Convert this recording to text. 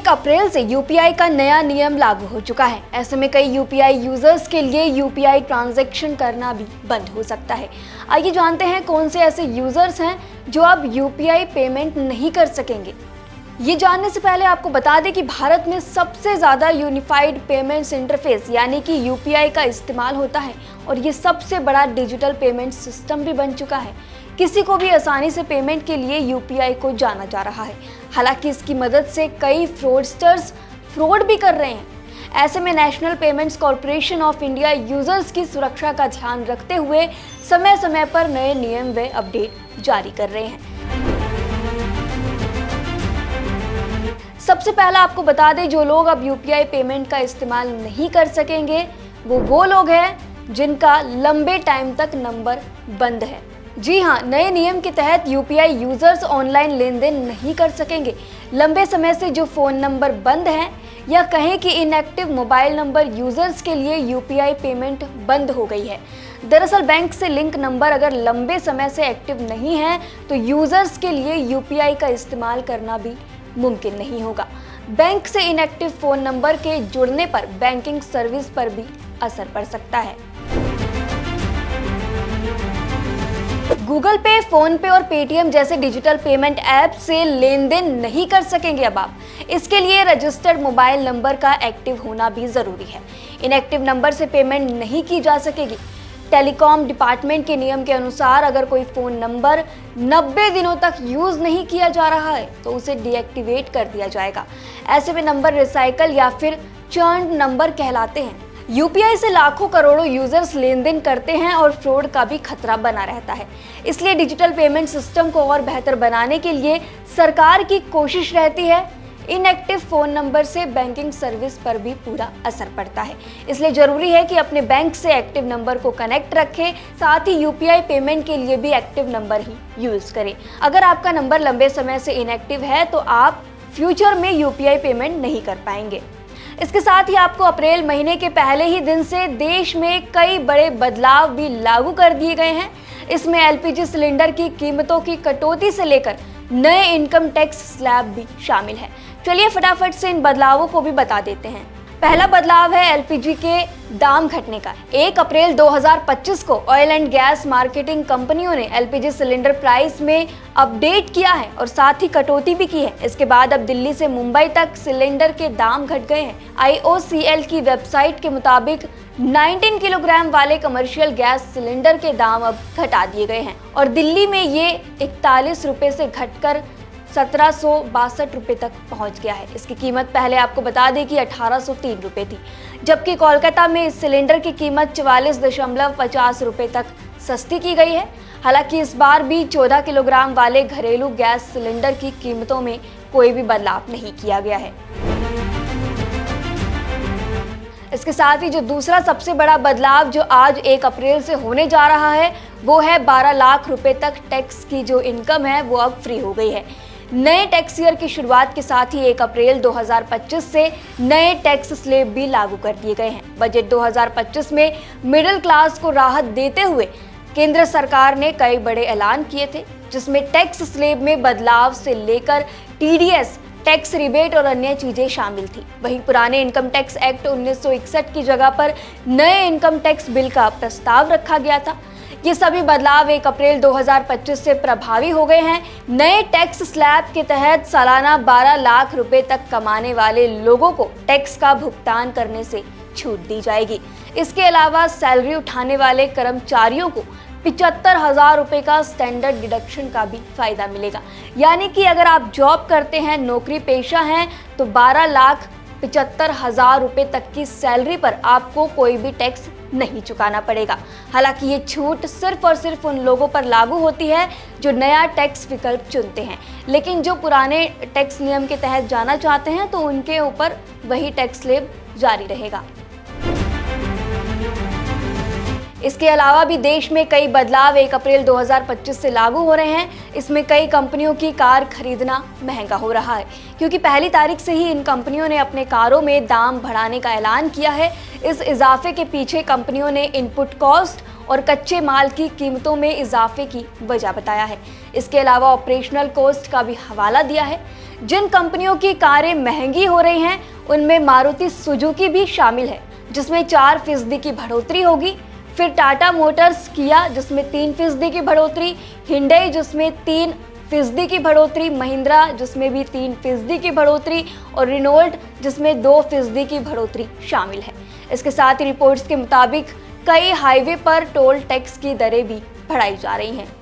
1 अप्रैल से यूपीआई का नया नियम लागू हो चुका है। ऐसे में कई यूपीआई यूजर्स के लिए यूपीआई ट्रांजैक्शन करना भी बंद हो सकता है। आइए जानते हैं कौन से ऐसे यूजर्स हैं जो अब यूपीआई पेमेंट नहीं कर सकेंगे। ये जानने से पहले आपको बता दें कि भारत में सबसे ज़्यादा यूनिफाइड पेमेंट्स इंटरफेस यानी कि यूपीआई का इस्तेमाल होता है और ये सबसे बड़ा डिजिटल पेमेंट सिस्टम भी बन चुका है। किसी को भी आसानी से पेमेंट के लिए यूपीआई को जाना जा रहा है। हालांकि इसकी मदद से कई फ्रॉडस्टर्स फ्रॉड भी कर रहे हैं। ऐसे में national payments corporation of India users की सुरक्षा का ध्यान रखते हुए समय समय पर नए नियम व अपडेट जारी कर रहे हैं। सबसे पहला आपको बता दें, जो लोग अब यूपीआई पेमेंट का इस्तेमाल नहीं कर सकेंगे वो लोग हैं जिनका लंबे टाइम तक नंबर बंद है। जी हाँ, नए नियम के तहत यूपीआई यूजर्स ऑनलाइन लेन देन नहीं कर सकेंगे। लंबे समय से जो फ़ोन नंबर बंद हैं या कहें कि इनएक्टिव मोबाइल नंबर यूजर्स के लिए यूपीआई पेमेंट बंद हो गई है। दरअसल बैंक से लिंक नंबर अगर लंबे समय से एक्टिव नहीं है तो यूजर्स के लिए यूपीआई का इस्तेमाल करना भी मुमकिन नहीं होगा। बैंक से इनएक्टिव फ़ोन नंबर के जुड़ने पर बैंकिंग सर्विस पर भी असर पड़ सकता है। गूगल पे, फोन पे और पेटीएम जैसे डिजिटल पेमेंट ऐप से लेन देन नहीं कर सकेंगे अब आप। इसके लिए रजिस्टर्ड मोबाइल नंबर का एक्टिव होना भी ज़रूरी है। इनएक्टिव नंबर से पेमेंट नहीं की जा सकेगी। टेलीकॉम डिपार्टमेंट के नियम के अनुसार अगर कोई फ़ोन नंबर 90 दिनों तक यूज़ नहीं किया जा रहा है तो उसे डीएक्टिवेट कर दिया जाएगा। ऐसे में नंबर रिसाइकल या फिर चर्न नंबर कहलाते हैं। यूपीआई से लाखों करोड़ों यूजर्स लेन देन करते हैं और फ्रॉड का भी खतरा बना रहता है। इसलिए डिजिटल पेमेंट सिस्टम को और बेहतर बनाने के लिए सरकार की कोशिश रहती है। इनएक्टिव फ़ोन नंबर से बैंकिंग सर्विस पर भी पूरा असर पड़ता है। इसलिए ज़रूरी है कि अपने बैंक से एक्टिव नंबर को कनेक्ट रखें, साथ ही यूपीआई पेमेंट के लिए भी एक्टिव नंबर ही यूज़ करें। अगर आपका नंबर लंबे समय से इनएक्टिव है तो आप फ्यूचर में यूपीआई पेमेंट नहीं कर पाएंगे। इसके साथ ही आपको अप्रैल महीने के पहले ही दिन से देश में कई बड़े बदलाव भी लागू कर दिए गए हैं। इसमें एलपीजी सिलेंडर की कीमतों की कटौती से लेकर नए इनकम टैक्स स्लैब भी शामिल है। चलिए फटाफट से इन बदलावों को भी बता देते हैं। पहला बदलाव है एलपीजी के दाम घटने का। 1 अप्रैल 2025 को ऑयल एंड गैस मार्केटिंग कंपनियों ने एलपीजी सिलेंडर प्राइस में अपडेट किया है और साथ ही कटौती भी की है। इसके बाद अब दिल्ली से मुंबई तक सिलेंडर के दाम घट गए हैं। IOCL की वेबसाइट के मुताबिक 19 किलोग्राम वाले कमर्शियल गैस सिलेंडर के दाम अब घटा दिए गए हैं और दिल्ली में ये 41 रुपये से घटकर 1762 रुपये तक पहुंच गया है। इसकी कीमत पहले आपको बता दें कि 1803 रुपये थी, जबकि कोलकाता में इस सिलेंडर की कीमत 44.50 रुपये तक सस्ती की गई है। हालांकि इस बार भी 14 किलोग्राम वाले घरेलू गैस सिलेंडर की कीमतों में कोई भी बदलाव नहीं किया गया है। इसके साथ ही जो दूसरा सबसे बड़ा बदलाव जो आज 1 अप्रैल से होने जा रहा है वो है 12 लाख रुपए तक टैक्स की जो इनकम है वो अब फ्री हो गई है। नए टैक्स ईयर की शुरुआत के साथ ही 1 अप्रैल 2025 से नए टैक्स स्लैब भी लागू कर दिए गए हैं। बजट 2025 में मिडिल क्लास को राहत देते हुए केंद्र सरकार ने कई बड़े ऐलान किए थे, जिसमें टैक्स स्लैब में बदलाव से लेकर टीडीएस, टैक्स रिबेट और अन्य चीजें शामिल थी। वहीं पुराने इनकम टैक्स एक्ट 1961 की जगह पर नए इनकम टैक्स बिल का प्रस्ताव रखा गया था। ये सभी बदलाव 1 अप्रैल 2025 से प्रभावी हो गए हैं। नए टैक्स स्लैब के तहत सालाना 12 लाख रुपए तक कमाने वाले लोगों को टैक्स का भुगतान करने से छूट दी जाएगी। इसके अलावा सैलरी उठाने वाले कर्मचारियों को 75,000 रुपये का स्टैंडर्ड डिडक्शन का भी फायदा मिलेगा। यानी कि अगर आप जॉब करते हैं, नौकरी पेशा हैं, तो 12,75,000 रुपये तक की सैलरी पर आपको कोई भी टैक्स नहीं चुकाना पड़ेगा। हालांकि ये छूट सिर्फ और सिर्फ उन लोगों पर लागू होती है जो नया टैक्स विकल्प चुनते हैं, लेकिन जो पुराने टैक्स नियम के तहत जाना चाहते हैं तो उनके ऊपर वही टैक्स स्लैब जारी रहेगा। इसके अलावा भी देश में कई बदलाव 1 अप्रैल 2025 से लागू हो रहे हैं। इसमें कई कंपनियों की कार खरीदना महंगा हो रहा है, क्योंकि पहली तारीख से ही इन कंपनियों ने अपने कारों में दाम बढ़ाने का ऐलान किया है। इस इजाफे के पीछे कंपनियों ने इनपुट कॉस्ट और कच्चे माल की कीमतों में इजाफे की वजह बताया है। इसके अलावा ऑपरेशनल कॉस्ट का भी हवाला दिया है। जिन कंपनियों की कारें महंगी हो रही हैं उनमें मारुति सुजुकी भी शामिल है, जिसमें 4% की बढ़ोतरी होगी। फिर टाटा मोटर्स, किया जिसमें 3% की बढ़ोतरी, हिंडई जिसमें 3% की बढ़ोतरी, महिंद्रा जिसमें भी 3% की बढ़ोतरी और रिनोल्ट जिसमें 2% की बढ़ोतरी शामिल है। इसके साथ ही रिपोर्ट्स के मुताबिक कई हाईवे पर टोल टैक्स की दरें भी बढ़ाई जा रही हैं।